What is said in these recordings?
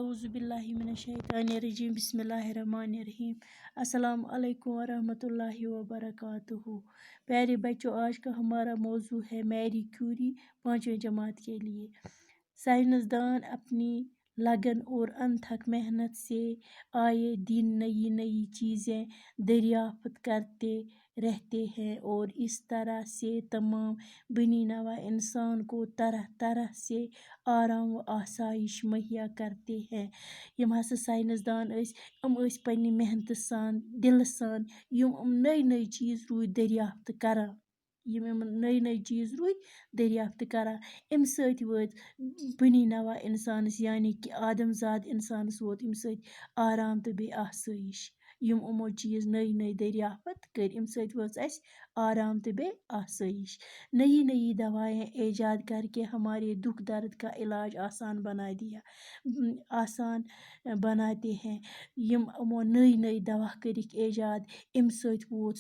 اعوذ باللہ من الشیطان الرجیم بسم اللہ الرحمن الرحیم السلام علیکم ورحمۃ اللہ وبرکاتہ۔ پیارے بچوں، آج کا ہمارا موضوع ہے میری کیوری 5ویں جماعت کے لیے۔ سائنسدان اپنی لگن اور انتھک محنت سے آئے دن نئی نئی چیزیں دریافت کرتے رہتے ہیں اور اس طرح سے تمام بنی نوع انسان کو طرح طرح سے آرام و آسائش مہیا کرتے ہیں۔ یم ہسا سائنسدان پننہِ محنتہٕ سان دلہٕ سان نئی نئی چیز روٗدۍ دریافت کران، نئی نئی چیز روٗدۍ دریافت کران۔ امہِ سۭتۍ وٲتۍ بنی نوع انسانس یعنی کہ آدم زاد انسانس ووت امہِ سۭتۍ آرام تہٕ بیٚیہِ آسٲیش۔ یِمو چیز نئی نئی دریافت کٔرۍ، امہِ سۭتۍ وٲژ اسہِ آرام تہٕ بیٚیہِ آسٲیش۔ نئی نئی دوائیں ایجاد کر کے ہمارے دکھ درد کا علاج آسان بناتے ہیں۔ یمو نئی نئی دوا کٔرِکھ ایجاد، امہِ سۭتۍ ووت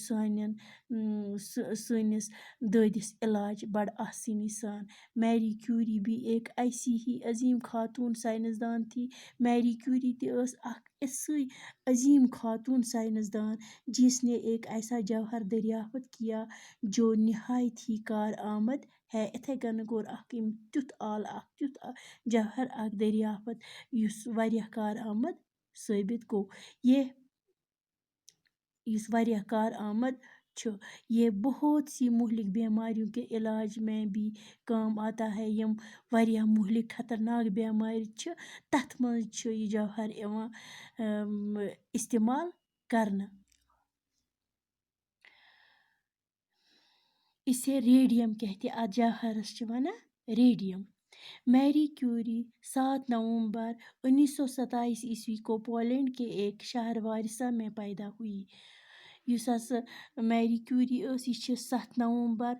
سٲنِس دٲدِس علاج بڑٕ آسانی سان۔ میری کیوری بھی ایک ایسی ہی عظیم خاتون سائنسدان تھی۔ میری کیوری تہِ ٲس اکھ اِژھٕے عظیم خاتون سائنسدان جس نے ایک ایسا جوہر دریافت کیا جو نہایت ہی کارآمد ہے۔ اتھے کٔنۍ کوٚر اکھ تیُتھ تیُتھ جوہر اکھ دریافت یُس واریاہ کارآمد ثٲبت گوٚو۔ یُس واریاہ کارآمد چھُ۔ یہ بہت سی مہلک بیماریوں کے علاج میں بھی کام آتا ہے۔ یم واریاہ مہلک خطرناک بیمارِ چھِ تتھ منٛز چھُ یہِ جوہر یِوان استعمال کرنہٕ۔ اسے ریڈیم کہتے ہیں، اتھ جوہرس چھِ ونان ریڈیم۔ میری کیوری 7 نومبر 1927 کو پولینڈ کے ایک شہر وارسا میں پیدا ہوئی۔ یُس ہسا میری کیوری ٲس، یہِ چھِ 7 نومبر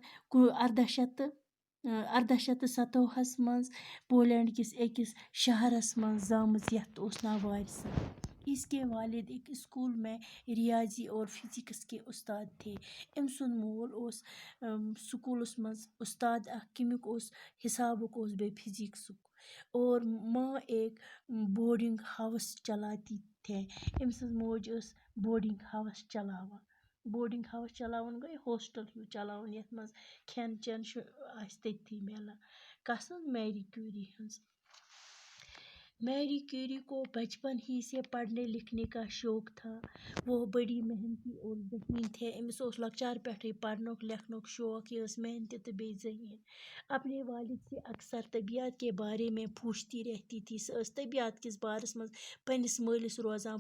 1857 منٛز پولینڈ کِس أکِس شہرس منٛز زامٕژ یتھ اوس ناو وارسا۔ اس کے والد ایک اسکول میں ریاضی اور فزکس کے استاد تھے۔ أمۍ سُنٛد مول اوس سکوٗلس منٛز استاد اکھ، کمیُک اوس، حسابُک اوس بیٚیہِ فزکسُک، اور ماں ایک بورڈنگ ہاؤس چلاتی تھے۔ أمۍ سٕنٛز موج ٲس بورڈنگ ہاؤس چلاوان۔ بورڈنگ ہاؤس چلاوان گوٚو ہوسٹل ہیوٗ چلاوان، یتھ منٛز کھٮ۪ن چٮ۪ن آسہِ تٔتھی میلان۔ کس ہٕنٛز؟ میری کیوری ہٕنٛز۔ میری کیوری کو بچپن ہی سے پڑھنے لکھنے کا شوق تھا۔ وہ بڑی محنتی اور ذہین تھے۔ أمِس اوس لۄکچار پٮ۪ٹھٕے پرنُک لیکھنُک شوق۔ یہِ ٲس محنتی تہٕ بیٚیہِ ذہین۔ اپنے والد سے اکثر طبیعت کے بارے میں پوچھتی رہتی تھی۔ سۄ ٲس طبیعت کِس بارس منٛز پننِس مٲلِس روزان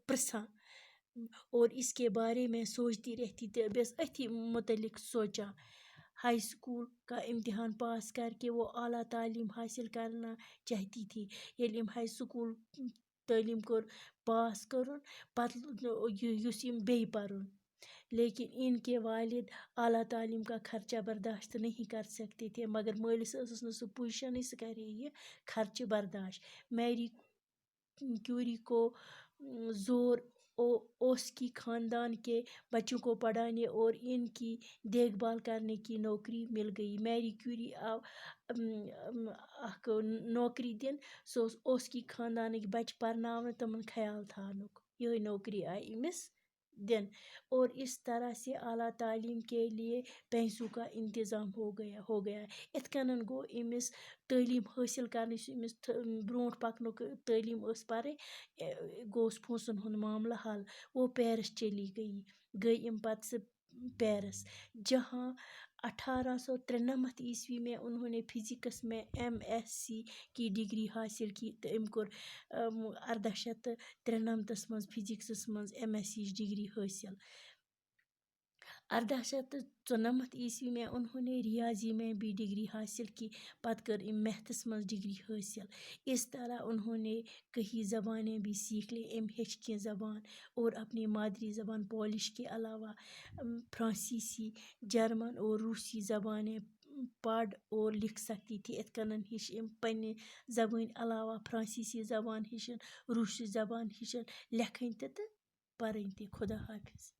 پرژھان اور اس کے بارے میں سوچتی رہتی تھی۔ بیٚیہِ ٲس أتھی متعلق سونچان۔ ہائی اسکول کا امتحان پاس کر کے وہ اعلیٰ تعلیم حاصل کرنا چاہتی تھی۔ ییٚلہِ أمۍ ہائی سکول تعلیم پاس کٔرٕن پتہٕ یُس یِم بیٚیہِ پرُن، لیکن ان کے والد اعلیٰ تعلیم کا خرچہ برداشت نہیں کر سکتے تھے۔ مگر مٲلِس ٲسٕس نہٕ سُہ پوزیشنٕے، سُہ کرِ ہے یہِ خرچہٕ برداشت۔ میری کیوری کو زور اس کی خاندان کے بچوں کو پڑھانے اور ان کی دیکھ بھال کرنے کی نوکری مل گئی۔ میری کیوری آو اکھ نوکری دن، سۄ اوس کی خاندانٕکۍ بچہِ پرناونہٕ، تِمن خیال تھاونُک، یِہے نوکری آیہِ أمِس دن، اور اس طرح سے اعلیٰ تعلیم کے لیے پیسوں کا انتظام ہو گیا۔ اتھ کٔنۍ گوٚو أمِس تعلیم حٲصل کرنٕچ، أمِس برونٛٹھ پکنُک تعلیم ٲس پرٕنۍ، گوٚوس پونٛسن ہُنٛد معاملہٕ حل۔ وہ پیرس چلی گئی أمۍ پتہٕ سُہ پیرس، جہاں 1893 میں انہوں نے فزکس میں MSc کی ڈگری حاصل کی تہٕ أمۍ کوٚر 1893 منٛز فزکسس منٛز MSc ڈگری حاصل۔ 1894 میں انہوں نے ریاضی میں بھی ڈگری حاصل کی، پتہٕ کٔر أمۍ میتھس منٛز ڈگری حاصل۔ اس طرح انہوں نے کئی زبانیں بھی سیکھ لی۔ أمۍ ہیٚچھ کینٛہہ زبان اور اپنی مادری زبان پولش کے علاوہ فرانسیسی، جرمن اور روسی زبانیں پڑھ اور لکھ سکتی تھی۔ اتھ کٔنۍ ہیٚچھ أمۍ پننہِ زبانہِ علاوہ فرانسیسی زبان ہیٚچھِن، روسی زبان ہیٚچھِن، لیکھٕنۍ تہِ تہٕ پرٕنۍ تہِ۔ خدا حافظ۔